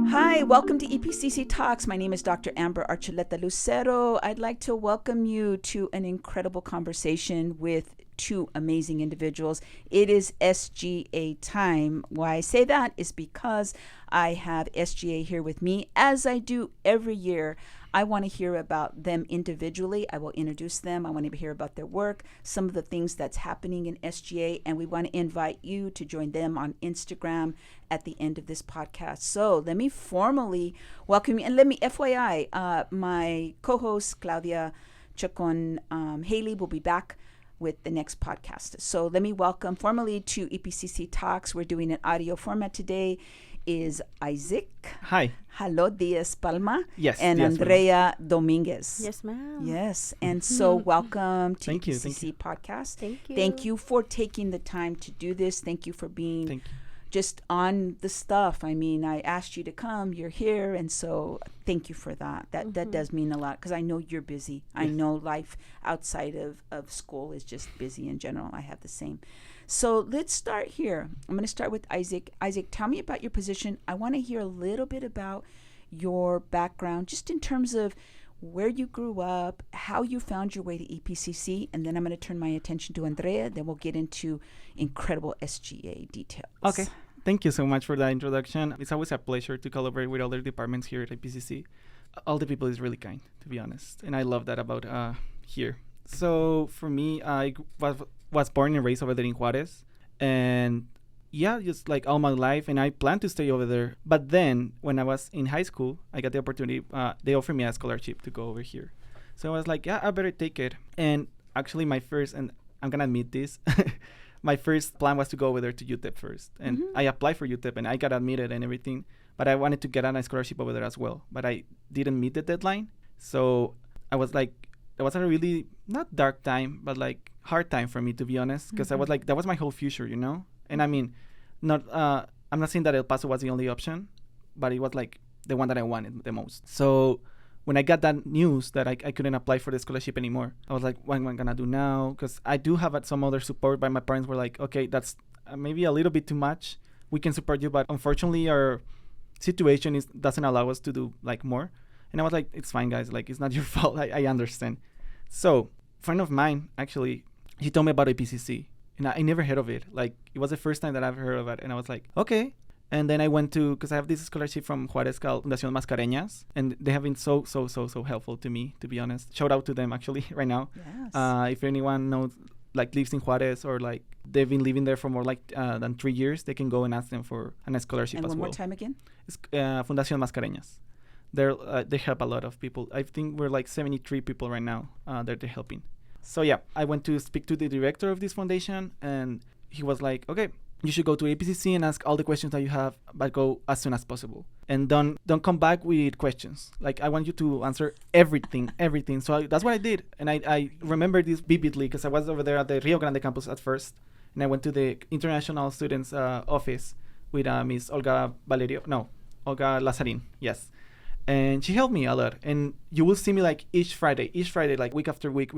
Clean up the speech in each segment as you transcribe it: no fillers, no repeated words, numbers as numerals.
Hi, welcome to EPCC Talks. My name is Dr. Amber Archuleta-Lucero. I'd like to welcome you to an incredible conversation with two amazing individuals. It is SGA time. Why I say that is because I have SGA here with me, as I do every year. I want to hear about them individually. I will introduce them. I want to hear about their work, some of the things that's happening in SGA, and we want to invite you to join them on Instagram at the end of this podcast. So let me formally welcome you, and let me FYI, my co-host Claudia Chacon Haley will be back with the next podcast. So let me welcome formally to EPCC Talks. We're doing an audio format today. Is Isaac. Hi. Hello, Diaz, Palma. Yes. And Diaz, Andrea Dominguez. Yes, ma'am. Yes. And so welcome to Thank you, EPCC Podcast. Thank you. Thank you for taking the time to do this. Thank you for being just on the stuff. I mean, I asked you to come. You're here. And so thank you for that. That does mean a lot because I know you're busy. Yes. I know life outside of school is just busy in general. I have the same. So let's start here. I'm going to start with Isaac. Isaac, tell me about your position. I want to hear a little bit about your background, just in terms of where you grew up, how you found your way to EPCC, and then I'm going to turn my attention to Andrea. Then we'll get into incredible SGA details. Okay. Thank you so much for that introduction. It's always a pleasure to collaborate with other departments here at EPCC. All the people is really kind, to be honest, and I love that about here. So for me, I was born and raised over there in Juarez, and yeah, just like all my life, and I plan to stay over there. But then when I was in high school, I got the opportunity, they offered me a scholarship to go over here. So I was like, yeah, I better take it. And actually my first, and I'm gonna admit this, my first plan was to go over there to UTEP first. And I applied for UTEP and I got admitted and everything, but I wanted to get on a scholarship over there as well. But I didn't meet the deadline. So I was like, it was a really, not dark time, but like hard time for me, to be honest, because I was like, that was my whole future, you know? And I mean, I'm not saying that El Paso was the only option, but it was like the one that I wanted the most. So when I got that news that I couldn't apply for the scholarship anymore, I was like, what am I going to do now? Because I do have some other support, but my parents were like, okay, that's maybe a little bit too much. We can support you, but unfortunately our situation doesn't allow us to do like more. And I was like, it's fine, guys. Like, it's not your fault. I understand. So a friend of mine, actually, he told me about EPCC. And I never heard of it. Like, it was the first time that I've heard of it. And I was like, okay. And then I went to, because I have this scholarship from Juarez called Fundación Mascareñas. And they have been so helpful to me, to be honest. Shout out to them, actually, right now. Yes. If anyone knows, like, lives in Juarez or, like, they've been living there for more than 3 years, they can go and ask them for a scholarship as well. And one more time again? It's Fundación Mascareñas. They help a lot of people. I think we're like 73 people right now that they're helping. So yeah, I went to speak to the director of this foundation, and he was like, okay, you should go to APCC and ask all the questions that you have, but go as soon as possible. And don't come back with questions. Like, I want you to answer everything. So that's what I did. And I remember this vividly because I was over there at the Rio Grande Campus at first. And I went to the international students office with Miss Olga Lazarin. Yes. And she helped me a lot. And you will see me like each Friday, like week after week,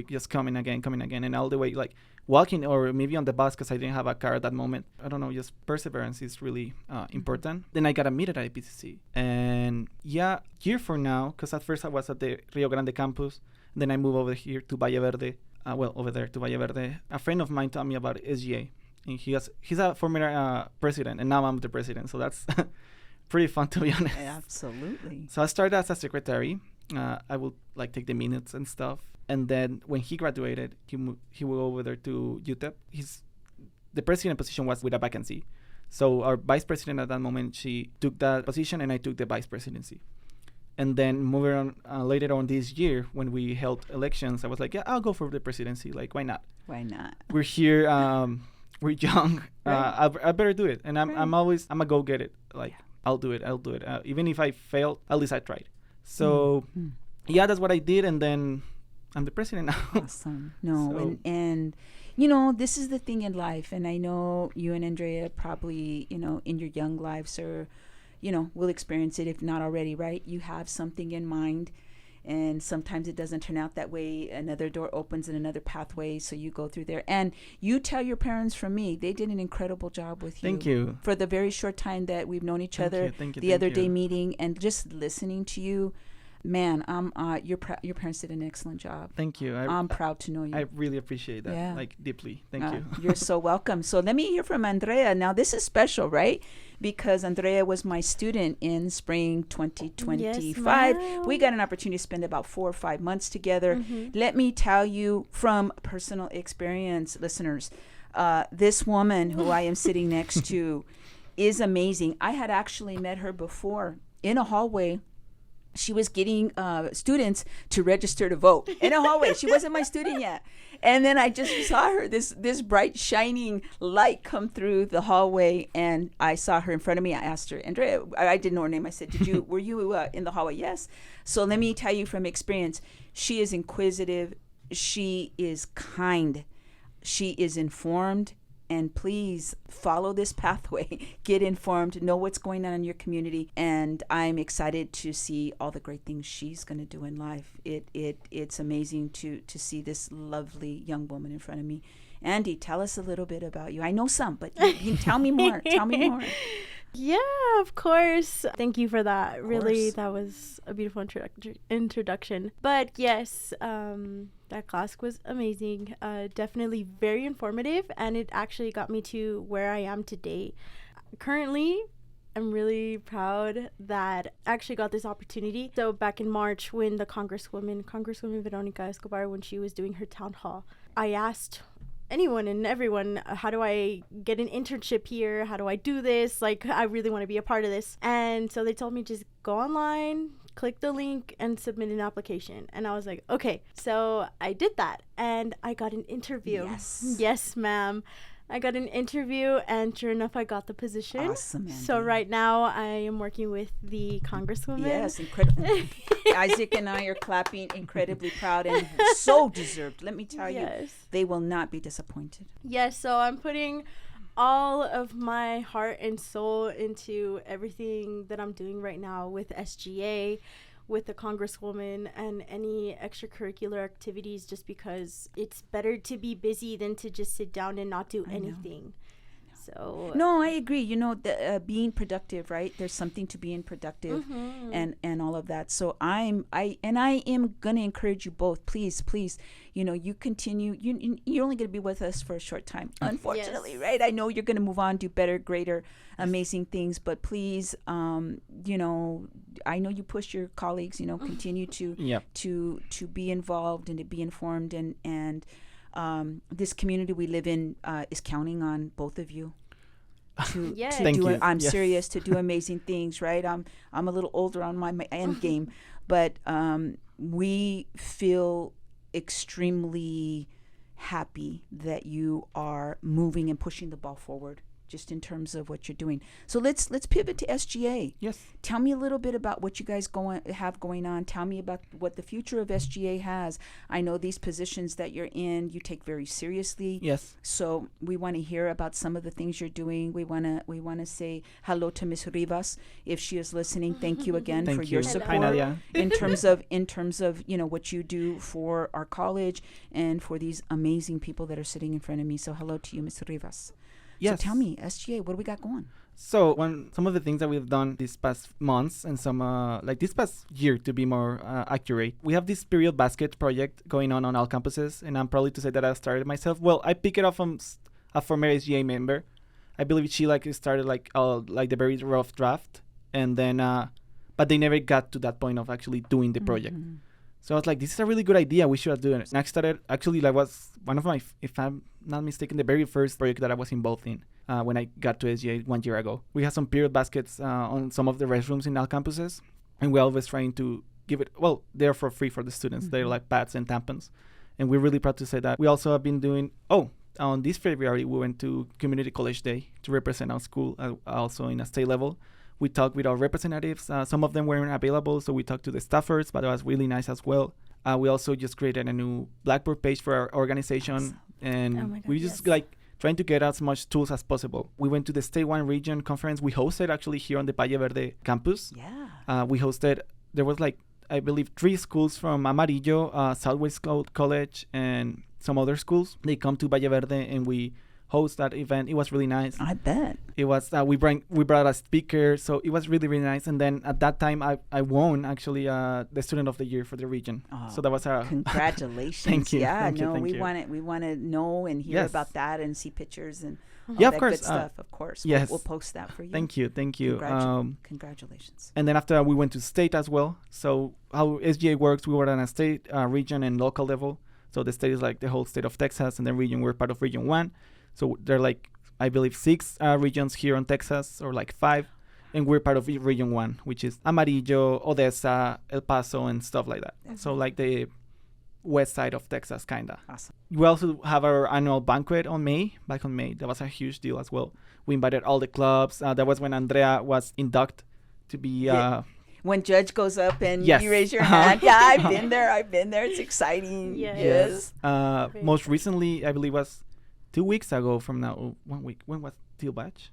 just coming again. And all the way like walking or maybe on the bus because I didn't have a car at that moment. I don't know, just perseverance is really important. Then I got admitted at EPCC. And yeah, year for now, because at first I was at the Rio Grande Campus. Then I moved over here to Valle Verde. Over there to Valle Verde. A friend of mine told me about SGA. And he's a former president. And now I'm the president. So that's... pretty fun, to be honest. Absolutely. So I started as a secretary. I would like take the minutes and stuff. And then when he graduated, he went over there to UTEP. The president position was with a vacancy. So our vice president at that moment, she took that position and I took the vice presidency. And then moving on later on this year, when we held elections, I was like, yeah, I'll go for the presidency. Like, why not? We're here. We're young. Right. I better do it. And I'm a go get it. Like, I'll do it. Even if I fail, at least I tried. So, yeah, that's what I did. And then I'm the president now. Awesome. And you know, this is the thing in life. And I know you and Andrea probably, you know, in your young lives or, you know, will experience it if not already, right? You have something in mind and sometimes it doesn't turn out that way. Another door opens in another pathway, so you go through there. And you tell your parents from me, they did an incredible job with you. Thank you. For the very short time that we've known each other, Thank you. the other day meeting, and just listening to you. Man, your parents did an excellent job. Thank you. I'm proud to know you. I really appreciate that, like, deeply. Thank you. You're so welcome. So let me hear from Andrea. Now, this is special, right? Because Andrea was my student in spring 2025. Yes, we got an opportunity to spend about 4 or 5 months together. Let me tell you from personal experience, listeners, this woman who I am sitting next to is amazing. I had actually met her before in a hallway. She was getting students to register to vote in a hallway. She wasn't my student yet. And then I just saw her, this bright, shining light come through the hallway, and I saw her in front of me. I asked her, Andrea, I didn't know her name. I said, were you in the hallway? Yes. So let me tell you from experience, she is inquisitive. She is kind. She is informed. And please follow this pathway, get informed, know what's going on in your community. And I'm excited to see all the great things she's going to do in life. It's amazing to see this lovely young woman in front of me. Andy, tell us a little bit about you. I know some, but you tell me more. Tell me more. Yeah, of course. Thank you for that. Really, that was a beautiful introduction. But yes, that class was amazing. Definitely very informative, and it actually got me to where I am today. Currently, I'm really proud that I actually got this opportunity. So back in March, when the Congresswoman Veronica Escobar, when she was doing her town hall, I asked anyone and everyone, how do I get an internship here? How do I do this? Like, I really want to be a part of this. And so they told me, just go online, click the link, and submit an application. And I was like, okay. So I did that, and I got an interview. Yes, ma'am. I got an interview, and sure enough, I got the position. Awesome, Andy. So right now, I am working with the Congresswoman. Yes, incredible. Isaac and I are clapping, incredibly proud, and so deserved. Let me tell you, they will not be disappointed. Yes, so I'm putting all of my heart and soul into everything that I'm doing right now with SGA, with the Congresswoman, and any extracurricular activities, just because it's better to be busy than to just sit down and not do anything. So no, I agree. You know, being productive, right? There's something to being productive, and all of that. So I am gonna encourage you both. Please, you know, you continue. You're only gonna be with us for a short time, unfortunately, right? I know you're gonna move on, do better, greater, amazing things. But please, you know, I know you push your colleagues. You know, continue to be involved and to be informed, and this community we live in is counting on both of you to do I'm serious, to do amazing things, right? I'm a little older on my end game, but we feel extremely happy that you are moving and pushing the ball forward, just in terms of what you're doing. So let's pivot to SGA. Yes. Tell me a little bit about what you guys have going on. Tell me about what the future of SGA has. I know these positions that you're in, you take very seriously. Yes. So we want to hear about some of the things you're doing. We want to say hello to Ms. Rivas if she is listening. Thank you again for your support. Hi, Nadia. in terms of you know what you do for our college and for these amazing people that are sitting in front of me. So hello to you, Ms. Rivas. Yes. So tell me, SGA, what do we got going? So some of the things that we've done these past months, and some like this past year, to be more accurate, we have this period basket project going on all campuses, and I'm proud to say that I started myself. Well, I picked it up from a former SGA member. I believe she started like the very rough draft, and then but they never got to that point of actually doing the project. So I was like, this is a really good idea. We should do it. And I started, actually, that was one of my, if I'm not mistaken, the very first project that I was involved in when I got to SGA 1 year ago. We had some period baskets on some of the restrooms in all campuses. And we're always trying to give it, well, they're for free for the students. They're like pads and tampons. And we're really proud to say that. We also have been doing, on this February, we went to Community College Day to represent our school, also in a state level. We talked with our representatives. Some of them weren't available, so we talked to the staffers, but it was really nice as well. We also just created a new Blackboard page for our organization, and we just trying to get as much tools as possible. We went to the State 1 Region Conference. We hosted actually here on the Valle Verde campus. Yeah. We hosted, there was I believe, 3 schools from Amarillo, Southwest College, and some other schools. They come to Valle Verde, and we host that event. It was really nice. I bet. It was we brought a speaker, so it was really, really nice. And then at that time, I won actually the student of the year for the region. Oh, so that was a congratulations. Thank you. Yeah, Thank you, no, thank we you. want to know and hear Yes. about that and see pictures and all Yeah, of that course. good stuff. Of course, yes. we'll post that for you. Thank you. Congratulations. And then after we went to state as well. So how SGA works, we were on a state, region, and local level. So the state is like the whole state of Texas, and then region, we're part of Region 1. So there are like, I believe, 6 regions here in Texas, or like 5. And we're part of Region 1, which is Amarillo, Odessa, El Paso, and stuff like that. Yes. So like the west side of Texas, kind of. Awesome. We also have our annual banquet back on May. That was a huge deal as well. We invited all the clubs. That was when Andrea was inducted to be... Yeah. When judge goes up and Yes. you raise your hand. Yeah, I've been there. It's exciting. Yes. Most recently, I believe, was 2 weeks ago from now. 1 week. When was Teal Batch?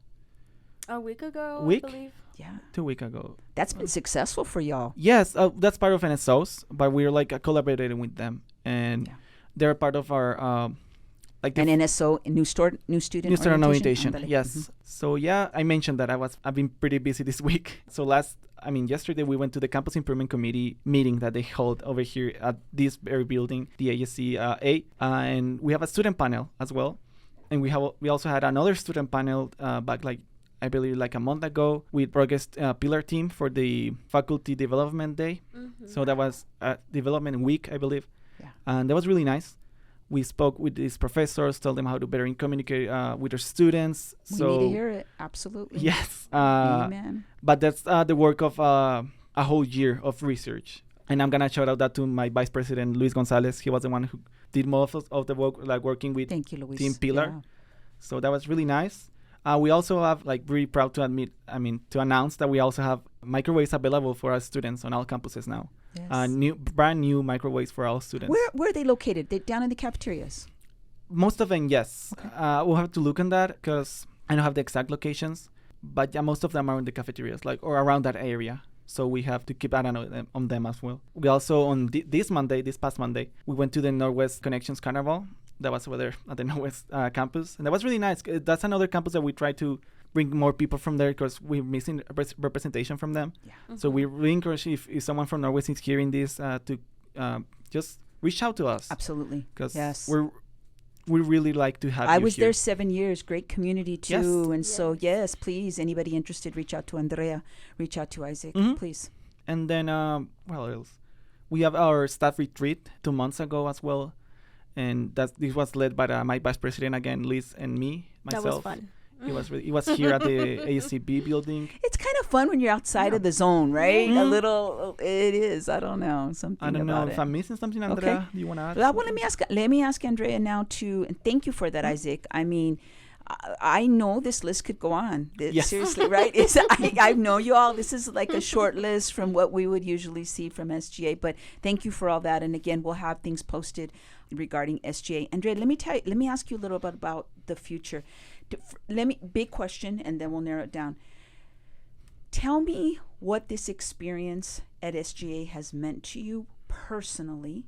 A week ago, Week? I believe. Yeah. 2 weeks ago. That's been successful for y'all. Yes, that's part of NSOs, but we're like collaborating with them, and Yeah. they're part of our like An NSO, new student orientation. Ándale. Yes. Mhm. So yeah, I mentioned that I've been pretty busy this week. So yesterday we went to the Campus Improvement Committee meeting that they hold over here at this very building, the ASC A, and we have a student panel as well, and we also had another student panel back like, I believe, like a month ago with Progress Pillar Team for the Faculty Development Day. Mm-hmm. So that was a development week, I believe. Yeah. And that was really nice. We spoke with these professors, told them how to better communicate with their students. We So need to hear it. Absolutely. yes. Amen. But that's the work of a whole year of research. And I'm going to shout out that to my Vice President, Luis Gonzalez. He was the one who did most of the work, like working with Thank you, Luis. Team Pillar. Yeah. So that was really nice. We also have, like, really proud to to announce that we also have microwaves available for our students on all campuses now. Yes. Brand new microwaves for all students. Where are they located? They're down in the cafeterias. Most of them, yes. Okay. We'll have to look on that because I don't have the exact locations. But yeah, most of them are in the cafeterias, like, or around that area. So we have to keep an eye on them as well. We also, on this past Monday, we went to the Northwest Connections Carnival. That was over there at the Northwest campus. And that was really nice. That's another campus that we try to bring more people from there because we're missing representation from them. Yeah. Mm-hmm. So we really encourage if someone from Northwest is hearing this to just reach out to us. Absolutely. Because Yes. we really like to have I you was here. there 7 years. Great community too. Yes. And so Yes. yes, please, anybody interested, reach out to Andrea, reach out to Isaac, Mhm. please. And then, what else? We have our staff retreat 2 months ago as well. And this was led by my vice president again, Liz, and myself. That was fun. It was here at the ASCB building. It's kind of fun when you're outside Yeah. of the zone, right? A Mhm. little, it is. I don't know. Something I don't know about if it. I'm missing something, Andrea. Do you want to add? Well, something? let me ask Andrea now to, and thank you for that, Isaac. I mean, I know this list could go on. Yes. Seriously, right? I know you all. This is like a short list from what we would usually see from SGA. But thank you for all that. And again, we'll have things posted regarding SGA. Andrea, let me ask you a little bit about the future. Big question, and then we'll narrow it down. Tell me what this experience at SGA has meant to you personally.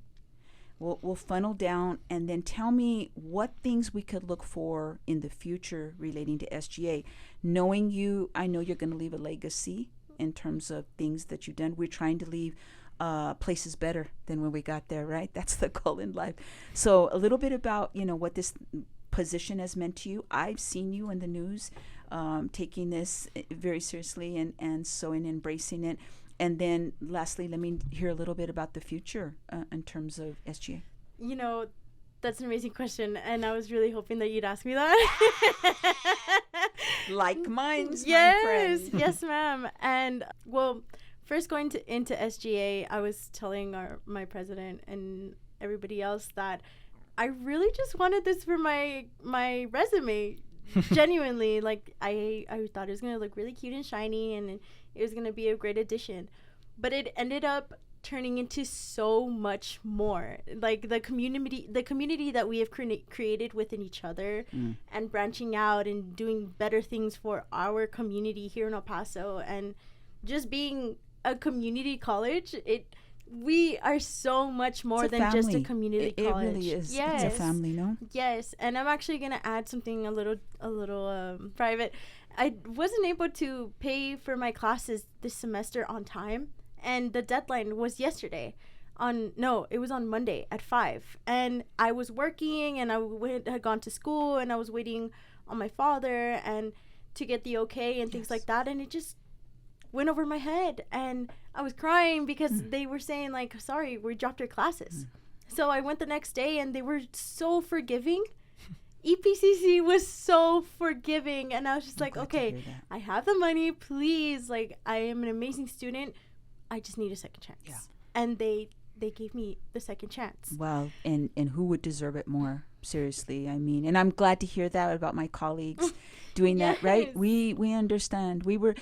We'll funnel down, and then tell me what things we could look for in the future relating to SGA. Knowing you, I know you're going to leave a legacy in terms of things that you've done. We're trying to leave places better than when we got there, right? That's the goal in life. So a little bit about, what this position has meant to you. I've seen you in the news taking this very seriously and so in embracing it. And then lastly, let me hear a little bit about the future in terms of SGA. That's an amazing question, and I was really hoping that you'd ask me that. Like mine's, yes, my friend. yes, ma'am. And well, first going into SGA, I was telling my president and everybody else that I really just wanted this for my resume. Genuinely, like I thought it was gonna look really cute and shiny, and it was gonna be a great addition, but it ended up turning into so much more. Like the community that we have created within each other, and branching out and doing better things for our community here in El Paso, and just being a community college. we are so much more It's a than just a family. community It college. really is. Yes. It's a family, no? Yes, and I'm actually gonna add something a little private. I wasn't able to pay for my classes this semester on time, and the deadline was yesterday. It was on Monday at 5, and I was working, and had gone to school, and I was waiting on my father and to get the okay and things like that, and it just went over my head, and I was crying because they were saying like, sorry, we dropped your classes. So I went the next day, and they were so forgiving. EPCC was so forgiving, and I was just like, okay, I have the money, please, like, I am an amazing student, I just need a second chance. And they gave me the second chance. Well, and who would deserve it more? Seriously, I mean, and I'm glad to hear that about my colleagues doing that, right? We understand. We were,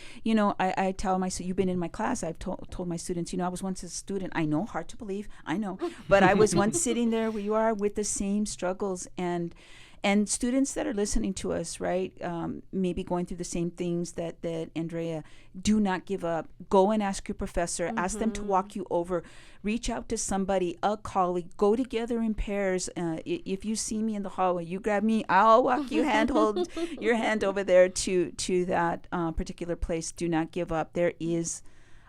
I tell my, you've been in my class, I've told my students, I was once a student. I know, hard to believe, I know, but I was once sitting there where you are with the same struggles, and students that are listening to us, right, maybe going through the same things that Andrea, do not give up. Go and ask your professor. Ask them to walk you over. Reach out to somebody, a colleague. Go together in pairs. If you see me in the hallway, you grab me. I'll walk you, hold your hand over there to that particular place. Do not give up. There is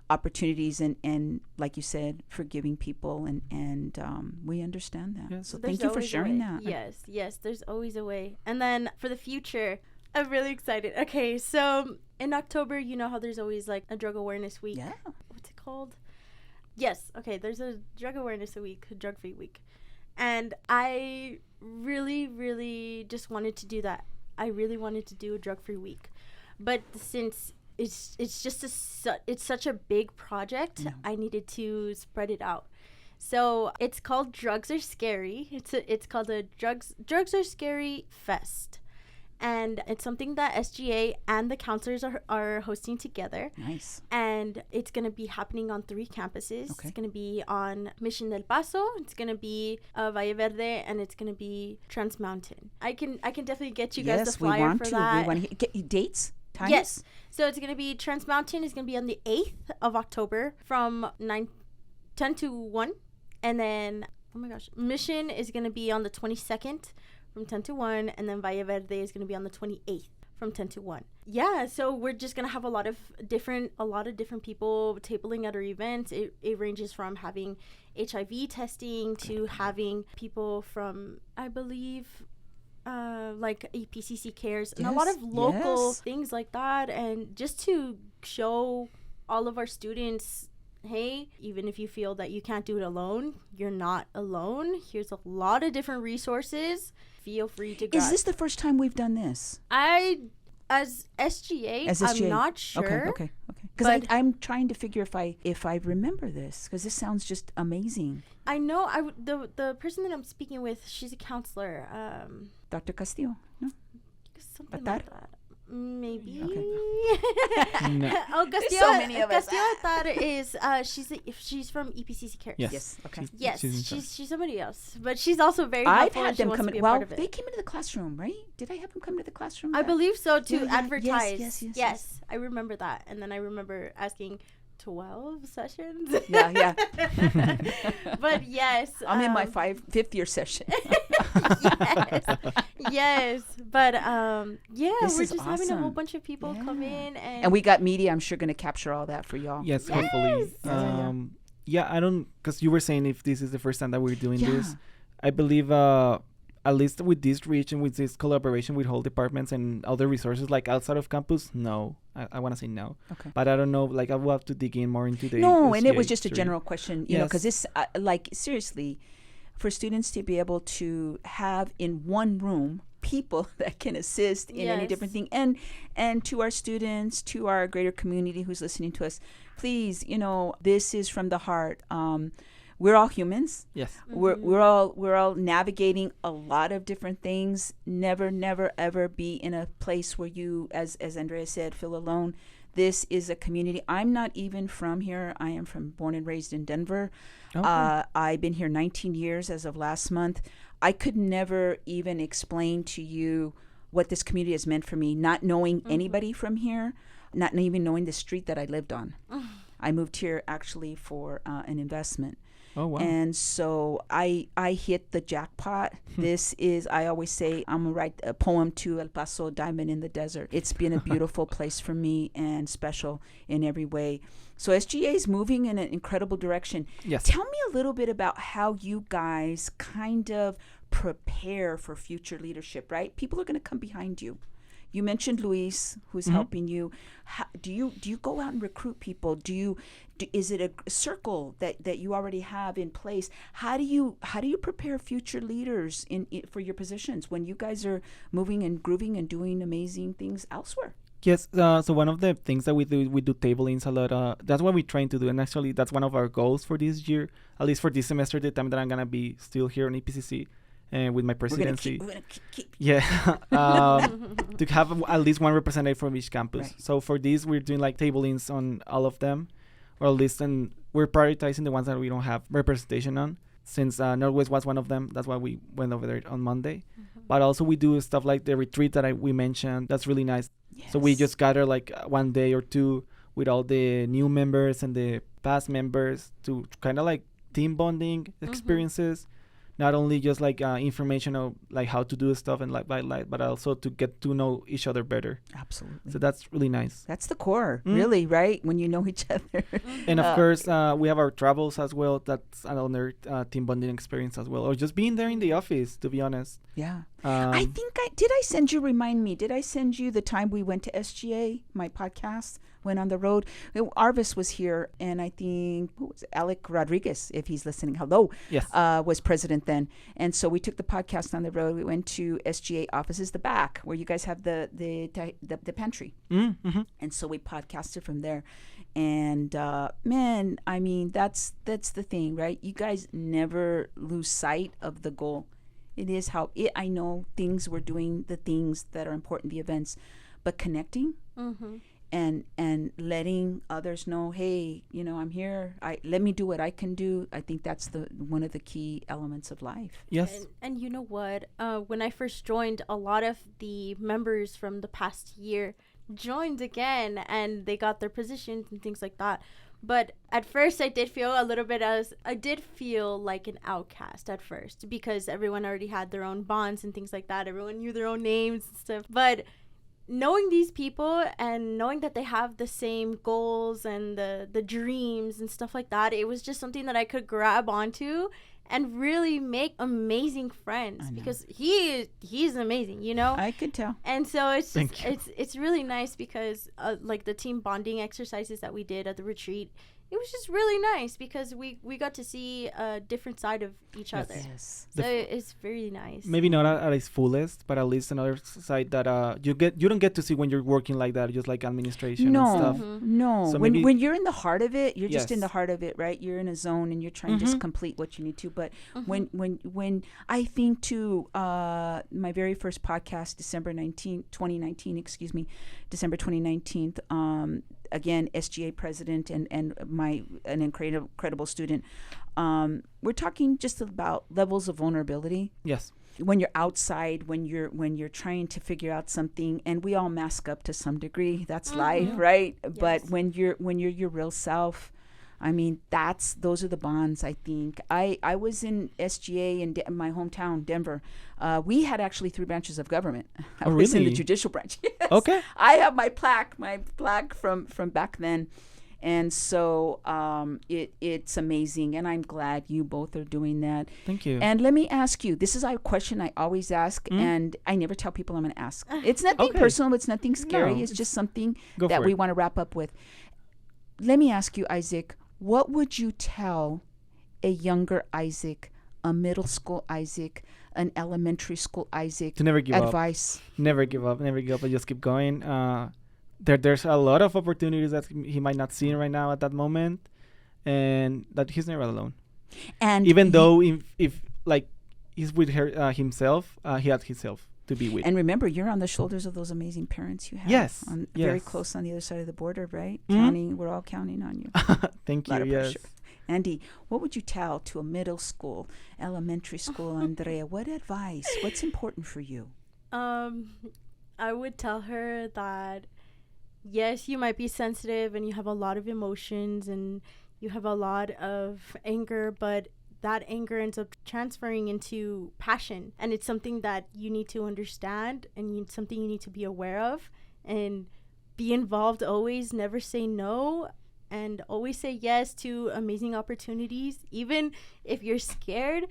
opportunities and like you said, forgiving people, and we understand that. Yes. So thank you for sharing that. Yes, there's always a way. And then for the future, I'm really excited. Okay, so in October, you know how there's always like a drug awareness week. Yeah. What's it called? Yes, okay, there's a drug awareness week, a drug-free week. And I really, really just wanted to do that. I really wanted to do a drug-free week. But since it's just it's such a big project, I needed to spread it out. So it's called Drugs Are Scary. It's called a Drugs Are Scary Fest. And it's something that SGA and the counselors are hosting together. Nice. And it's going to be happening on 3 campuses. Okay. It's going to be on Mission del Paso, it's going to be Valle Verde, and it's going to be Transmountain. I can definitely get you guys the flyer for that. We want to get dates, times? Yes. So it's going to be Transmountain is going to be on the 8th of October from 10 to 1. And then, oh my gosh, Mission is going to be on the 22nd. From 10 to 1, and then Valle Verde is going to be on the 28th from 10 to 1. Yeah, so we're just going to have a lot of different people tabling at our events. It ranges from having HIV testing to having people from, I believe, like EPCC cares, and a lot of local things like that, and just to show all of our students, hey, even if you feel that you can't do it alone, you're not alone. Here's a lot of different resources. Feel free to go. Is this the first time we've done this? As SGA, I'm not sure. Okay. Because I'm trying to figure if I remember this, because this sounds just amazing. I know the person that I'm speaking with, she's a counselor. Dr. Castillo, no? Something like that. Maybe. Okay. No. Oh, Castillo, so many of us. Castillo thought is she's from EPCC Cares. Yes. Okay. Yes, she's somebody else, but she's also very helpful. I've had them come in. Well, they came into the classroom, right? Did I have them come to the classroom? I believe so, to advertise. Yes. I remember that, and then I remember asking 12 sessions. Yeah. But yes, I'm in my fifth year session. yes, but This we're is just having a awesome. whole bunch of people come in, and we got media. I'm sure going to capture all that for y'all. Yes, hopefully. I don't, because you were saying if this is the first time that we're doing this, I believe at least with this reach and with this collaboration with whole departments and other resources like outside of campus, no. I want to say no. Okay. But I don't know, like I will have to dig in more into the No, and it SGA was just a history. general question, you know, because this, like, seriously, for students to be able to have in one room people that can assist in any different thing, and to our students, to our greater community who's listening to us, please, you know, this is from the heart. We're all humans. Yes. Mm-hmm. We're all navigating a lot of different things. Never ever be in a place where you, as Andrea said, feel alone. This is a community. I'm not even from here. I am born and raised in Denver. Okay. I've been here 19 years as of last month. I could never even explain to you what this community has meant for me, not knowing anybody from here, not even knowing the street that I lived on. I moved here actually for an investment. Oh, wow. And so I hit the jackpot. This is, I always say, I'm going to write a poem to El Paso, Diamond in the Desert. It's been a beautiful place for me and special in every way. So SGA is moving in an incredible direction. Yes. Tell me a little bit about how you guys kind of prepare for future leadership, right? People are going to come behind you. You mentioned Luis, who's helping you. Do you go out and recruit people? Is it a circle that you already have in place? How do you prepare future leaders for your positions when you guys are moving and grooving and doing amazing things elsewhere? Yes, so one of the things that we do tablings a lot. That's what we're trying to do, and actually that's one of our goals for this year, at least for this semester, the time that I'm gonna be still here in EPCC. And with my presidency, we're gonna keep. Yeah, to have at least one representative from each campus. Right. So for this, we're doing like tablings on all of them, or at least, and we're prioritizing the ones that we don't have representation on. Since Northwest was one of them, that's why we went over there on Monday. But also we do stuff like the retreat that we mentioned. That's really nice. Yes. So we just gather like one day or two with all the new members and the past members to kind of like team bonding experiences. Not only just like information of like how to do stuff and like but also to get to know each other better. Absolutely. So that's really nice. That's the core, really, right? When you know each other. And of course, we have our travels as well. That's another team bonding experience as well. Or just being there in the office, to be honest. Yeah. I think did I send you the time we went to SGA, my podcast, went on the road. Arvis was here, and I think Alec Rodriguez, if he's listening, hello, Yes. Was president then. And so we took the podcast on the road. We went to SGA offices, the back where you guys have the pantry. Mm-hmm. And so we podcasted from there. And man, I mean, that's the thing, right? You guys never lose sight of the goal. It is I know we're doing the things that are important, the events, but connecting and letting others know, hey, I'm here. Let me do what I can do. I think that's one of the key elements of life. Yes. And you know what? When I first joined, a lot of the members from the past year joined again, and they got their positions and things like that. But at first I did feel like an outcast at first, because everyone already had their own bonds and things like that. Everyone knew their own names and stuff. But knowing these people and knowing that they have the same goals and the dreams and stuff like that, it was just something that I could grab onto and really make amazing friends, because he's amazing, I could tell. And so it's just, it's really nice, because like the team bonding exercises that we did at the retreat, it was just really nice, because we got to see a different side of each other. Yes. So it's very nice. Maybe not at its fullest, but at least another side that you don't get to see when you're working like that, just like administration and stuff. No. So when you're in the heart of it, you're just in Yes. the heart of it, right? You're in a zone and you're trying to just complete what you need to. But when I think to my very first podcast, December 2019, again, SGA president and an incredible student. We're talking just about levels of vulnerability. Yes. When you're outside, when you're trying to figure out something, and we all mask up to some degree. That's life, right? Yes. But when you're your real self, I mean, those are the bonds, I think. I was in SGA in my hometown, Denver. We had actually 3 branches of government. I was in the really? judicial branch. Yes. Okay. I have my plaque from back then. And so it's amazing. And I'm glad you both are doing that. Thank you. And let me ask you, this is a question I always ask, and I never tell people I'm going to ask. It's nothing Okay. personal. It's nothing scary. No, it's just something Go that for we it. want to wrap up with. Let me ask you, Isaac, what would you tell a younger Isaac, a middle school Isaac, an elementary school Isaac? To never give up. advice? Never give up, and just keep going. There's a lot of opportunities that he might not see right now at that moment, and that he's never alone. And Even though if like he's with himself, he has himself to be with. And remember, you're on the shoulders of those amazing parents you have. Yes, Very yes. close on the other side of the border, right? Mhm. We're all counting on you. Thank A lot you. of Yes. pressure. Andy, what would you tell to a middle school, elementary school Andrea? What advice? What's important for you? I would tell her that yes, you might be sensitive and you have a lot of emotions and you have a lot of anger, but that anger ends up transferring into passion. And it's something that you need to understand and something you need to be aware of and be involved always. Never say no and always say yes to amazing opportunities. Even if you're scared,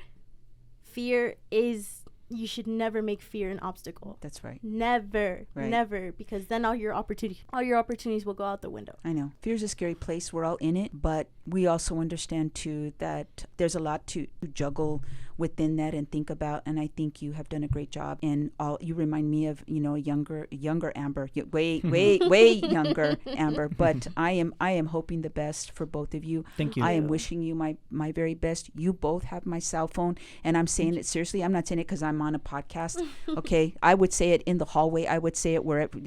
you should never make fear an obstacle. That's right. Never, Right. never, because then all your opportunities will go out the window. I know. Fear is a scary place. We're all in it, but we also understand too that there's a lot to juggle within that and think about. And I think you have done a great job. And you remind me of, you know, a younger Amber, way younger Amber. But I am hoping the best for both of you. Thank you. I am wishing you my very best. You both have my cell phone, and I'm saying it seriously. I'm not saying it because I'm on a podcast. Okay, I would say it in the hallway. I would say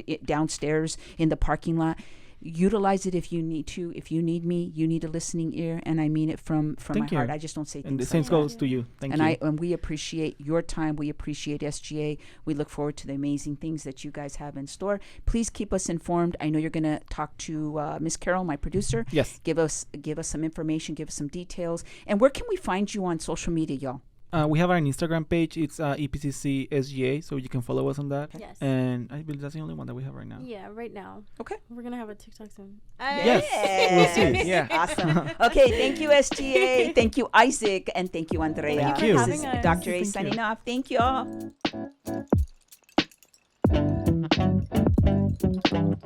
it downstairs in the parking lot. Utilize it if you need to. If you need me, you need a listening ear, and I mean it from Thank my heart. you. I just don't say And the things same like goes to you. Thank and you. and we appreciate your time. We appreciate SGA. We look forward to the amazing things that you guys have in store. Please keep us informed. I know you're going to talk to Miss Carol, my producer. Yes. Give us some information. Give us some details. And where can we find you on social media, y'all? We have our Instagram page. It's EPCC SGA, so you can follow us on that. Yes. And I believe that's the only one that we have right now. Yeah, right now. Okay. We're going to have a TikTok soon. Yes. We'll see. Yeah. Awesome. Okay. Thank you, SGA. Thank you, Isaac. And thank you, Andrea. Thank you. This for is having us. Dr. A Thank signing you. off. Thank you all.